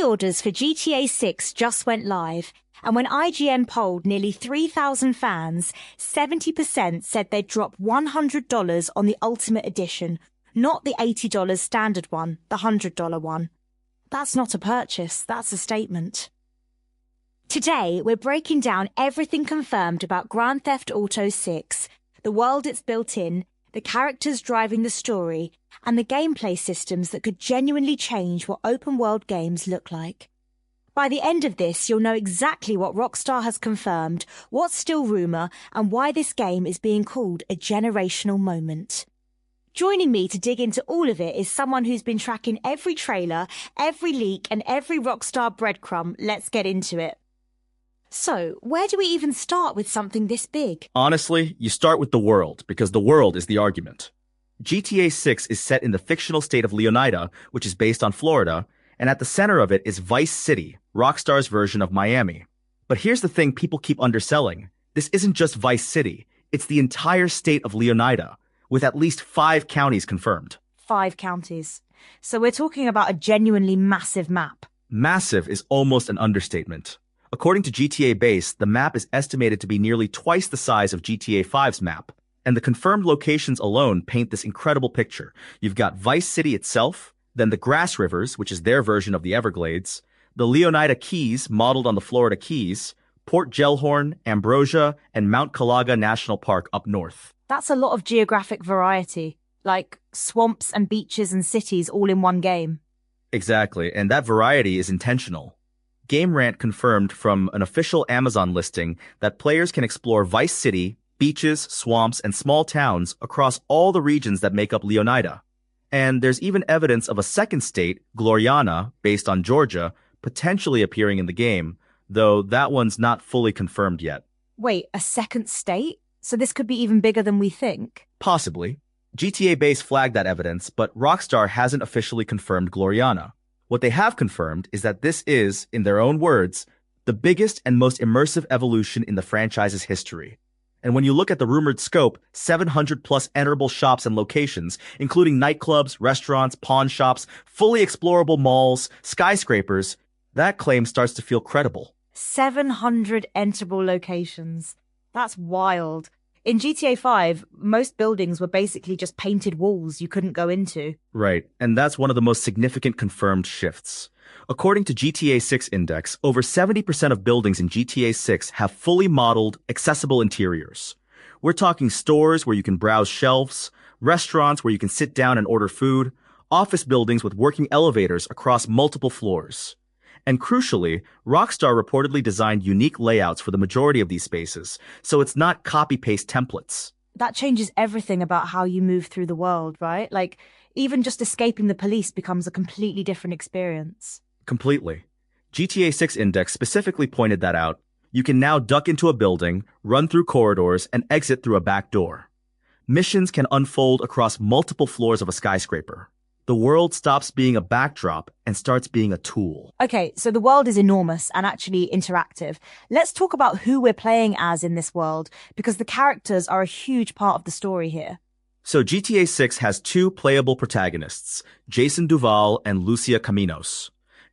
Pre-orders for GTA 6 just went live, and when IGN polled nearly 3,000 fans, 70% said they'd drop $100 on the Ultimate Edition, not the $80 standard one, the $100 one. That's not a purchase, that's a statement. Today, we're breaking down everything confirmed about Grand Theft Auto 6, the world it's built in, the characters driving the story, and the gameplay systems that could genuinely change what open-world games look like. By the end of this, you'll know exactly what Rockstar has confirmed, what's still rumour, and why this game is being called a generational moment. Joining me to dig into all of it is someone who's been tracking every trailer, every leak, and every Rockstar breadcrumb. Let's get into it. So, where do we even start with something this big? Honestly, you start with the world, because the world is the argument. GTA 6 is set in the fictional state of Leonida, which is based on Florida, and at the center of it is Vice City, Rockstar's version of Miami. But here's the thing people keep underselling. This isn't just Vice City, it's the entire state of Leonida, with at least 5 counties confirmed. 5 counties. So we're talking about a genuinely massive map. Massive is almost an understatement. According to GTA Base, the map is estimated to be nearly twice the size of GTA 5's map. And the confirmed locations alone paint this incredible picture. You've got Vice City itself, then the Grass Rivers, which is their version of the Everglades, the Leonida Keys, modeled on the Florida Keys, Port Gellhorn, Ambrosia, and Mount Calaga National Park up north. That's a lot of geographic variety, like swamps and beaches and cities all in one game. Exactly, and that variety is intentional. GameRant confirmed from an official Amazon listing that players can explore Vice City, beaches, swamps, and small towns across all the regions that make up Leonida. And there's even evidence of a second state, Gloriana, based on Georgia, potentially appearing in the game, though that one's not fully confirmed yet. Wait, a second state? So this could be even bigger than we think? Possibly. GTA Base flagged that evidence, but Rockstar hasn't officially confirmed Gloriana. What they have confirmed is that this is, in their own words, the biggest and most immersive evolution in the franchise's history. And when you look at the rumored scope, 700-plus enterable shops and locations, including nightclubs, restaurants, pawn shops, fully explorable malls, skyscrapers, that claim starts to feel credible. 700 enterable locations. That's wild. In GTA 5, most buildings were basically just painted walls you couldn't go into. Right, and that's one of the most significant confirmed shifts. According to GTA 6 Index, over 70% of buildings in GTA 6 have fully modeled, accessible interiors. We're talking stores where you can browse shelves, restaurants where you can sit down and order food, office buildings with working elevators across multiple floors. And crucially, Rockstar reportedly designed unique layouts for the majority of these spaces, so it's not copy-paste templates. That changes everything about how you move through the world, right? Like, even just escaping the police becomes a completely different experience. Completely. GTA 6 Index specifically pointed that out. You can now duck into a building, run through corridors, and exit through a back door. Missions can unfold across multiple floors of a skyscraper. The world stops being a backdrop and starts being a tool. Okay, so the world is enormous and actually interactive. Let's talk about who we're playing as in this world, because the characters are a huge part of the story here. So GTA 6 has 2 playable protagonists, Jason Duval and Lucia Caminos.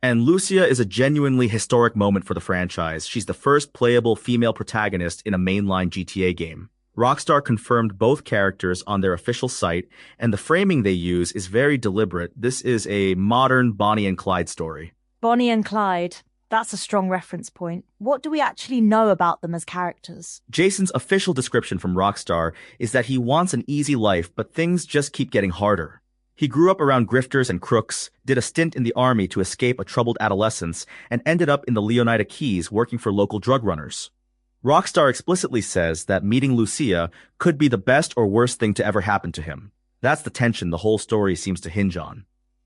And Lucia is a genuinely historic moment for the franchise. She's the first playable female protagonist in a mainline GTA game. Rockstar confirmed both characters on their official site, and the framing they use is very deliberate. This is a modern Bonnie and Clyde story. Bonnie and Clyde. That's a strong reference point. What do we actually know about them as characters? Jason's official description from Rockstar is that he wants an easy life, but things just keep getting harder. He grew up around grifters and crooks, did a stint in the army to escape a troubled adolescence, and ended up in the Leonida Keys working for local drug runners. Rockstar explicitly says that meeting Lucia could be the best or worst thing to ever happen to him. That's the tension the whole story seems to hinge on.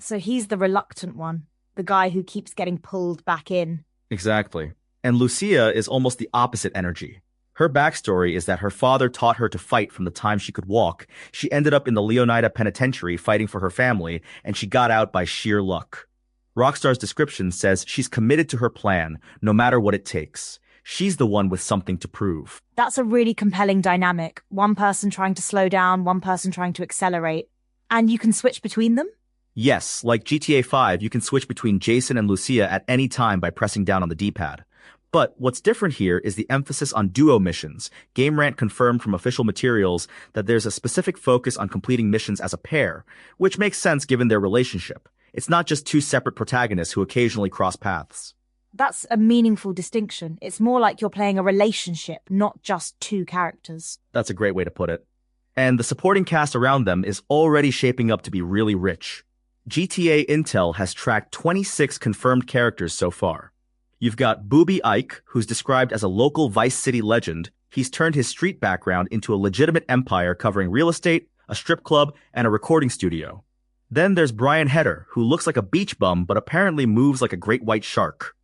So he's the reluctant one, the guy who keeps getting pulled back in. Exactly. And Lucia is almost the opposite energy. Her backstory is that her father taught her to fight from the time she could walk. She ended up in the Leonida Penitentiary fighting for her family, and she got out by sheer luck. Rockstar's description says she's committed to her plan, no matter what it takes. She's the one with something to prove. That's a really compelling dynamic. One person trying to slow down, one person trying to accelerate. And you can switch between them? Yes, like GTA 5, you can switch between Jason and Lucia at any time by pressing down on the D-pad. But what's different here is the emphasis on duo missions. Game Rant confirmed from official materials that there's a specific focus on completing missions as a pair, which makes sense given their relationship. It's not just two separate protagonists who occasionally cross paths. That's a meaningful distinction. It's more like you're playing a relationship, not just two characters. That's a great way to put it. And the supporting cast around them is already shaping up to be really rich. GTA Intel has tracked 26 confirmed characters so far. You've got Booby Ike, who's described as a local Vice City legend. He's turned his street background into a legitimate empire covering real estate, a strip club, and a recording studio. Then there's Brian Heder, who looks like a beach bum but apparently moves like a great white shark.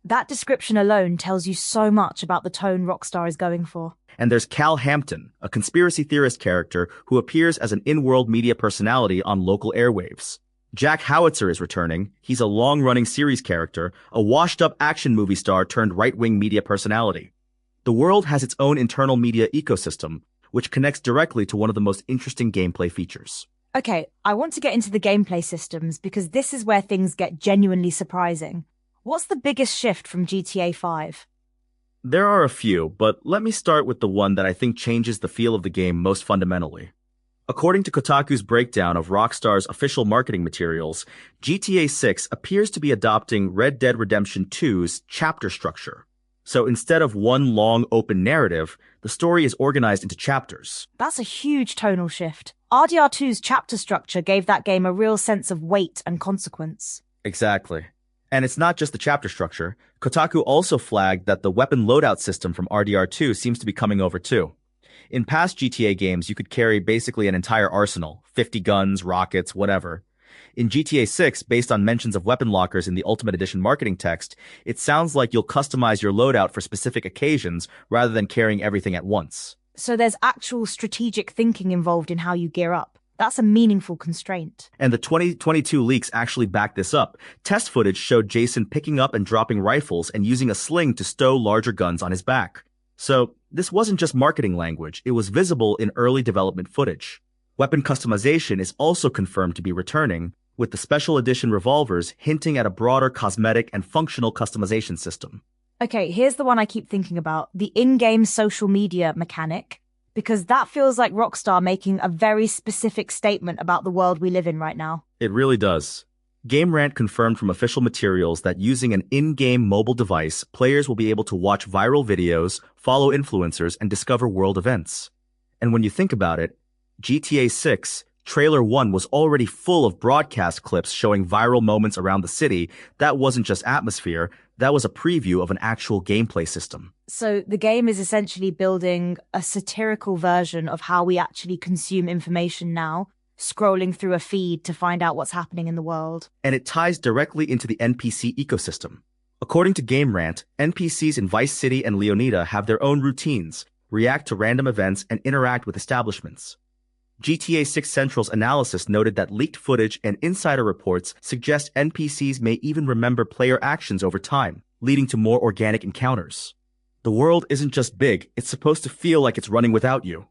That description alone tells you so much about the tone Rockstar is going for. And there's Cal Hampton, a conspiracy theorist character who appears as an in-world media personality on local airwaves. Jack Howitzer is returning. He's a long-running series character, a washed-up action movie star turned right-wing media personality. The world has its own internal media ecosystem, which connects directly to one of the most interesting gameplay features. Okay, I want to get into the gameplay systems because this is where things get genuinely surprising. What's the biggest shift from GTA 5? There are a few, but let me start with the one that I think changes the feel of the game most fundamentally. According to Kotaku's breakdown of Rockstar's official marketing materials, GTA 6 appears to be adopting Red Dead Redemption 2's chapter structure. So instead of one long open narrative, the story is organized into chapters. That's a huge tonal shift. RDR2's chapter structure gave that game a real sense of weight and consequence. Exactly. And it's not just the chapter structure. Kotaku also flagged that the weapon loadout system from RDR2 seems to be coming over too. In past GTA games, you could carry basically an entire arsenal, 50 guns, rockets, whatever. In GTA 6, based on mentions of weapon lockers in the Ultimate Edition marketing text, it sounds like you'll customize your loadout for specific occasions rather than carrying everything at once. So there's actual strategic thinking involved in how you gear up. That's a meaningful constraint. And the 2022 leaks actually back this up. Test footage showed Jason picking up and dropping rifles and using a sling to stow larger guns on his back. So this wasn't just marketing language, it was visible in early development footage. Weapon customization is also confirmed to be returning, with the special edition revolvers hinting at a broader cosmetic and functional customization system. Okay, here's the one I keep thinking about, the in-game social media mechanic, because that feels like Rockstar making a very specific statement about the world we live in right now. It really does. Game Rant confirmed from official materials that using an in-game mobile device, players will be able to watch viral videos, follow influencers, and discover world events. And when you think about it, GTA 6, Trailer 1 was already full of broadcast clips showing viral moments around the city. That wasn't just atmosphere, that was a preview of an actual gameplay system. So the game is essentially building a satirical version of how we actually consume information now, scrolling through a feed to find out what's happening in the world. And it ties directly into the NPC ecosystem. According to Game Rant, NPCs in Vice City and Leonida have their own routines, react to random events, and interact with establishments. GTA 6 Central's analysis noted that leaked footage and insider reports suggest NPCs may even remember player actions over time, leading to more organic encounters. The world isn't just big, it's supposed to feel like it's running without you.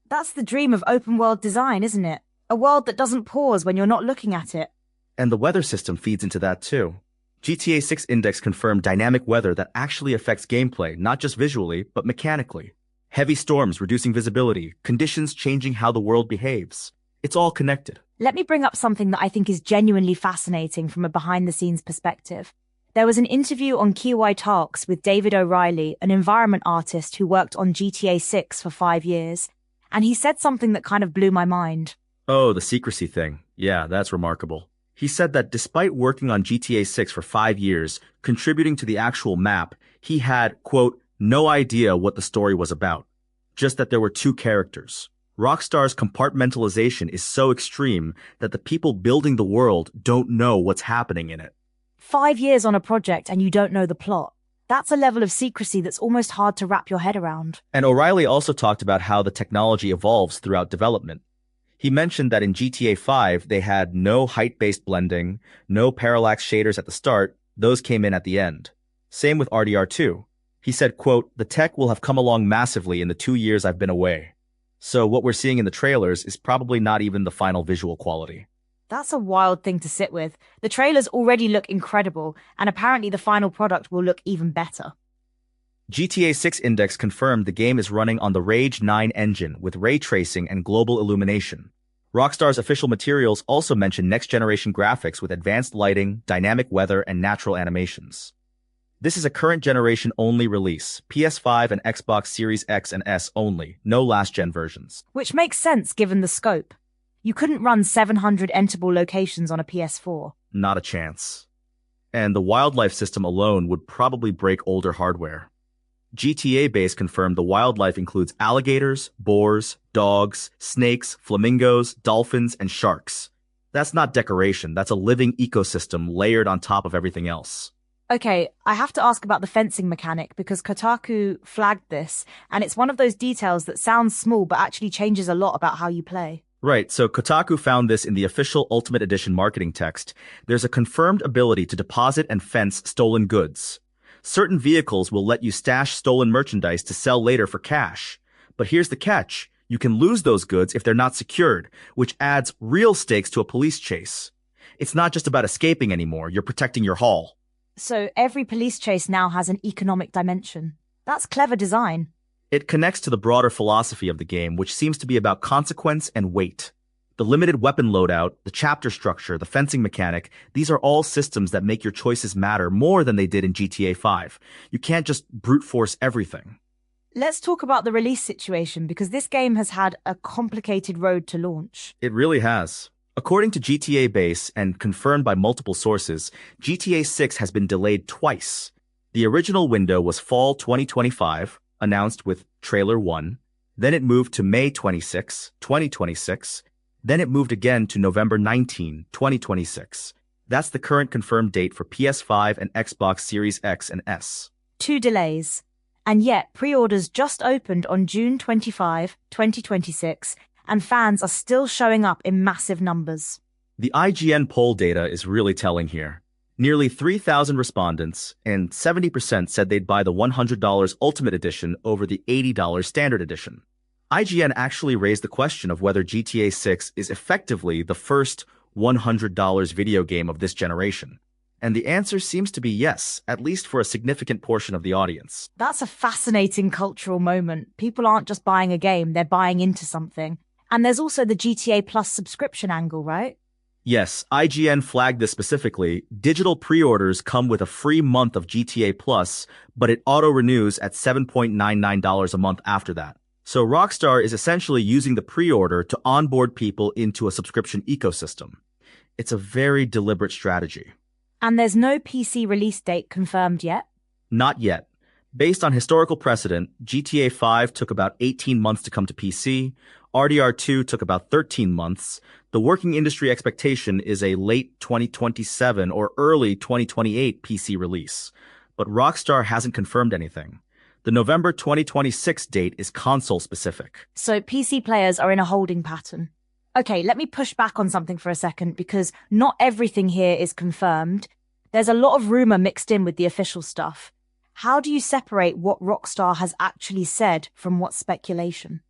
That's the dream of open world design, isn't it? A world that doesn't pause when you're not looking at it. And the weather system feeds into that too. GTA 6 Index confirmed dynamic weather that actually affects gameplay, not just visually, but mechanically. Heavy storms reducing visibility, conditions changing how the world behaves. It's all connected. Let me bring up something that I think is genuinely fascinating from a behind-the-scenes perspective. There was an interview on Kiwai Talks with David O'Reilly, an environment artist who worked on GTA 6 for 5 years, and he said something that kind of blew my mind. Oh, the secrecy thing. Yeah, that's remarkable. He said that despite working on GTA 6 for 5 years, contributing to the actual map, he had, quote, no idea what the story was about. Just that there were two characters. Rockstar's compartmentalization is so extreme that the people building the world don't know what's happening in it. 5 years on a project and you don't know the plot. That's a level of secrecy that's almost hard to wrap your head around. And O'Reilly also talked about how the technology evolves throughout development. He mentioned that in GTA 5, they had no height-based blending, no parallax shaders at the start, those came in at the end. Same with RDR2. He said, quote, the tech will have come along massively in the 2 years I've been away. So what we're seeing in the trailers is probably not even the final visual quality. That's a wild thing to sit with. The trailers already look incredible, and apparently the final product will look even better. GTA 6 Index confirmed the game is running on the Rage 9 engine with ray tracing and global illumination. Rockstar's official materials also mention next-generation graphics with advanced lighting, dynamic weather, and natural animations. This is a current-generation only release, PS5 and Xbox Series X and S only, no last-gen versions. Which makes sense given the scope. You couldn't run 700 enterable locations on a PS4. Not a chance. And the wildlife system alone would probably break older hardware. GTA Base confirmed the wildlife includes alligators, boars, dogs, snakes, flamingos, dolphins, and sharks. That's not decoration, that's a living ecosystem layered on top of everything else. Okay, I have to ask about the fencing mechanic because Kotaku flagged this, and it's one of those details that sounds small but actually changes a lot about how you play. Right, so Kotaku found this in the official Ultimate Edition marketing text. There's a confirmed ability to deposit and fence stolen goods. Certain vehicles will let you stash stolen merchandise to sell later for cash. But here's the catch. You can lose those goods if they're not secured, which adds real stakes to a police chase. It's not just about escaping anymore, you're protecting your haul. So every police chase now has an economic dimension. That's clever design. It connects to the broader philosophy of the game, which seems to be about consequence and weight. The limited weapon loadout, the chapter structure, the fencing mechanic, these are all systems that make your choices matter more than they did in GTA 5. You can't just brute force everything. Let's talk about the release situation because this game has had a complicated road to launch. It really has. According to GTA Base and confirmed by multiple sources, GTA 6 has been delayed twice. The original window was fall 2025, announced with Trailer 1. Then it moved to May 26, 2026. Then it moved again to November 19, 2026. That's the current confirmed date for PS5 and Xbox Series X and S. 2 delays. And yet, pre-orders just opened on June 25, 2026, and fans are still showing up in massive numbers. The IGN poll data is really telling here. Nearly 3,000 respondents, and 70% said they'd buy the $100 Ultimate Edition over the $80 Standard Edition. IGN actually raised the question of whether GTA 6 is effectively the first $100 video game of this generation. And the answer seems to be yes, at least for a significant portion of the audience. That's a fascinating cultural moment. People aren't just buying a game, they're buying into something. And there's also the GTA Plus subscription angle, right? Yes, IGN flagged this specifically. Digital pre-orders come with a free month of GTA Plus, but it auto-renews at $7.99 a month after that. So Rockstar is essentially using the pre-order to onboard people into a subscription ecosystem. It's a very deliberate strategy. And there's no PC release date confirmed yet? Not yet. Based on historical precedent, GTA 5 took about 18 months to come to PC, RDR2 took about 13 months. The working industry expectation is a late 2027 or early 2028 PC release. But Rockstar hasn't confirmed anything. The November 2026 date is console-specific. So PC players are in a holding pattern. Okay, let me push back on something for a second because not everything here is confirmed. There's a lot of rumor mixed in with the official stuff. How do you separate what Rockstar has actually said from what's speculation?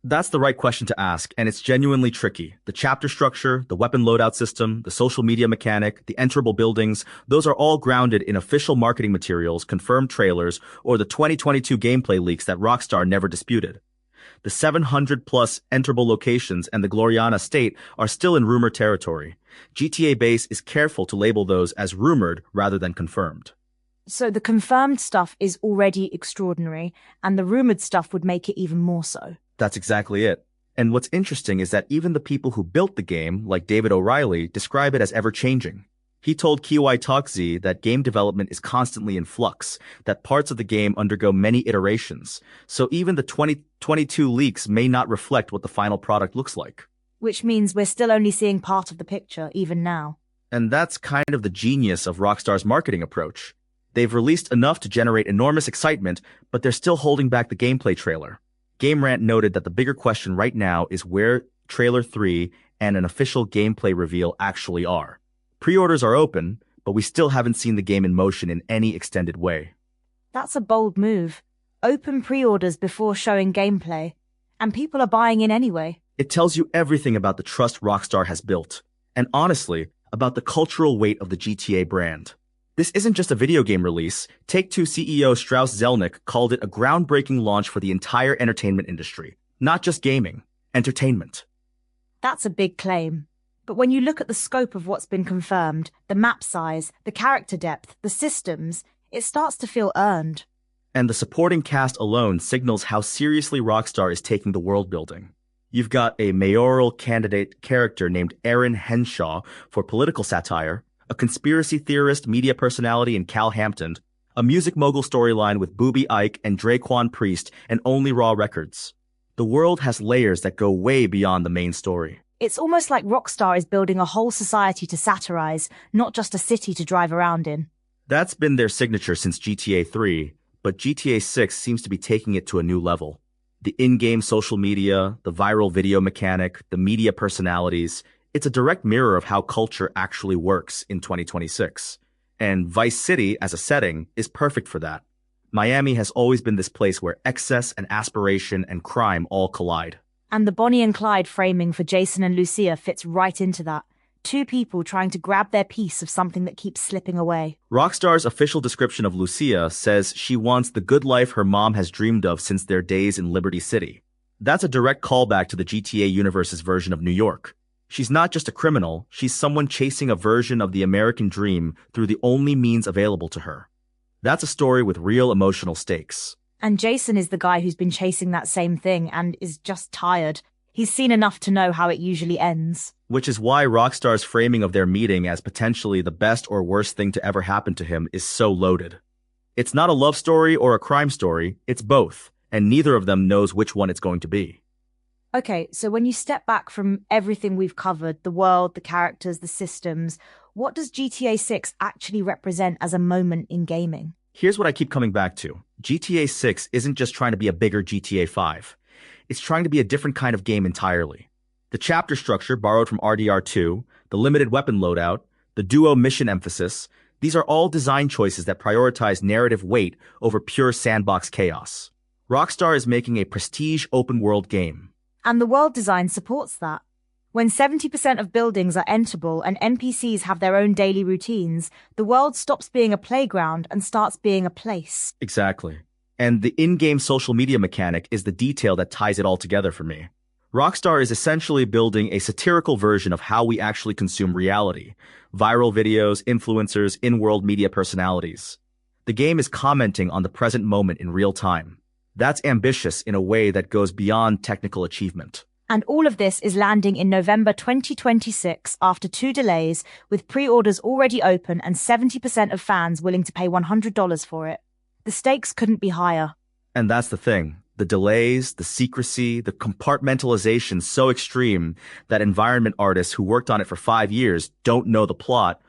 That's the right question to ask, and it's genuinely tricky. The chapter structure, the weapon loadout system, the social media mechanic, the enterable buildings, those are all grounded in official marketing materials, confirmed trailers, or the 2022 gameplay leaks that Rockstar never disputed. The 700-plus enterable locations and the Gloriana State are still in rumor territory. GTA Base is careful to label those as rumored rather than confirmed. So the confirmed stuff is already extraordinary, and the rumored stuff would make it even more so. That's exactly it. And what's interesting is that even the people who built the game, like David O'Reilly, describe it as ever-changing. He told Kiwai Talkzi that game development is constantly in flux, that parts of the game undergo many iterations, so even the 2022 leaks may not reflect what the final product looks like. Which means we're still only seeing part of the picture, even now. And that's kind of the genius of Rockstar's marketing approach. They've released enough to generate enormous excitement, but they're still holding back the gameplay trailer. GameRant noted that the bigger question right now is where Trailer 3 and an official gameplay reveal actually are. Pre-orders are open, but we still haven't seen the game in motion in any extended way. That's a bold move. Open pre-orders before showing gameplay. And people are buying in anyway. It tells you everything about the trust Rockstar has built. and honestly, about the cultural weight of the GTA brand. This isn't just a video game release. Take-Two CEO Strauss Zelnick called it a groundbreaking launch for the entire entertainment industry. Not just gaming, entertainment. That's a big claim. But when you look at the scope of what's been confirmed, the map size, the character depth, the systems, it starts to feel earned. And the supporting cast alone signals how seriously Rockstar is taking the world building. You've got a mayoral candidate character named Aaron Henshaw for political satire, a conspiracy theorist media personality in Cal Hampton, a music mogul storyline with Booby Ike and Draquan Priest and Only Raw Records. The world has layers that go way beyond the main story. It's almost like Rockstar is building a whole society to satirize, not just a city to drive around in. That's been their signature since GTA 3, but GTA 6 seems to be taking it to a new level. The in-game social media, the viral video mechanic, the media personalities, it's a direct mirror of how culture actually works in 2026. And Vice City, as a setting, is perfect for that. Miami has always been this place where excess and aspiration and crime all collide. And the Bonnie and Clyde framing for Jason and Lucia fits right into that. Two people trying to grab their piece of something that keeps slipping away. Rockstar's official description of Lucia says she wants the good life her mom has dreamed of since their days in Liberty City. That's a direct callback to the GTA universe's version of New York. She's not just a criminal, she's someone chasing a version of the American dream through the only means available to her. That's a story with real emotional stakes. And Jason is the guy who's been chasing that same thing and is just tired. He's seen enough to know how it usually ends. Which is why Rockstar's framing of their meeting as potentially the best or worst thing to ever happen to him is so loaded. It's not a love story or a crime story, it's both, and neither of them knows which one it's going to be. Okay, so when you step back from everything we've covered, the world, the characters, the systems, what does GTA 6 actually represent as a moment in gaming? Here's what I keep coming back to. GTA 6 isn't just trying to be a bigger GTA 5. It's trying to be a different kind of game entirely. The chapter structure borrowed from RDR2, the limited weapon loadout, the duo mission emphasis, these are all design choices that prioritize narrative weight over pure sandbox chaos. Rockstar is making a prestige open-world game. And the world design supports that. When 70% of buildings are enterable and NPCs have their own daily routines, the world stops being a playground and starts being a place. Exactly. And the in-game social media mechanic is the detail that ties it all together for me. Rockstar is essentially building a satirical version of how we actually consume reality. Viral videos, influencers, in-world media personalities. The game is commenting on the present moment in real time. That's ambitious in a way that goes beyond technical achievement. And all of this is landing in November 2026 after 2 delays, with pre-orders already open and 70% of fans willing to pay $100 for it. The stakes couldn't be higher. And that's the thing. The delays, the secrecy, the compartmentalization so extreme that environment artists who worked on it for 5 years don't know the plot.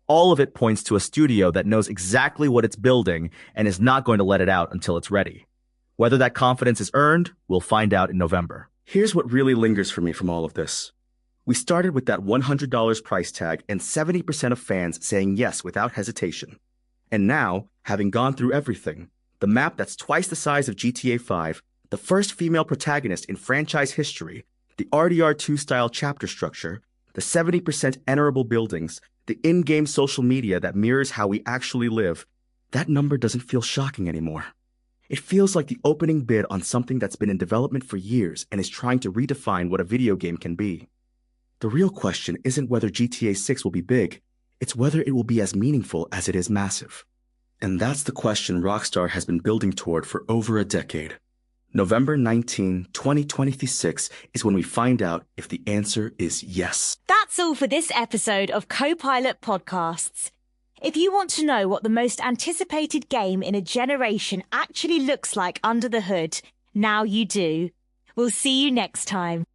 All of it points to a studio that knows exactly what it's building and is not going to let it out until it's ready. Whether that confidence is earned, we'll find out in November. Here's what really lingers for me from all of this. We started with that $100 price tag and 70% of fans saying yes without hesitation. And now, having gone through everything, the map that's twice the size of GTA 5, the first female protagonist in franchise history, the RDR2-style chapter structure, the 70% enterable buildings, the in-game social media that mirrors how we actually live, that number doesn't feel shocking anymore. It feels like the opening bid on something that's been in development for years and is trying to redefine what a video game can be. The real question isn't whether GTA 6 will be big, it's whether it will be as meaningful as it is massive. And that's the question Rockstar has been building toward for over a decade. November 19, 2026 is when we find out if the answer is yes. That's all for this episode of Copilot Podcasts. If you want to know what the most anticipated game in a generation actually looks like under the hood, now you do. We'll see you next time.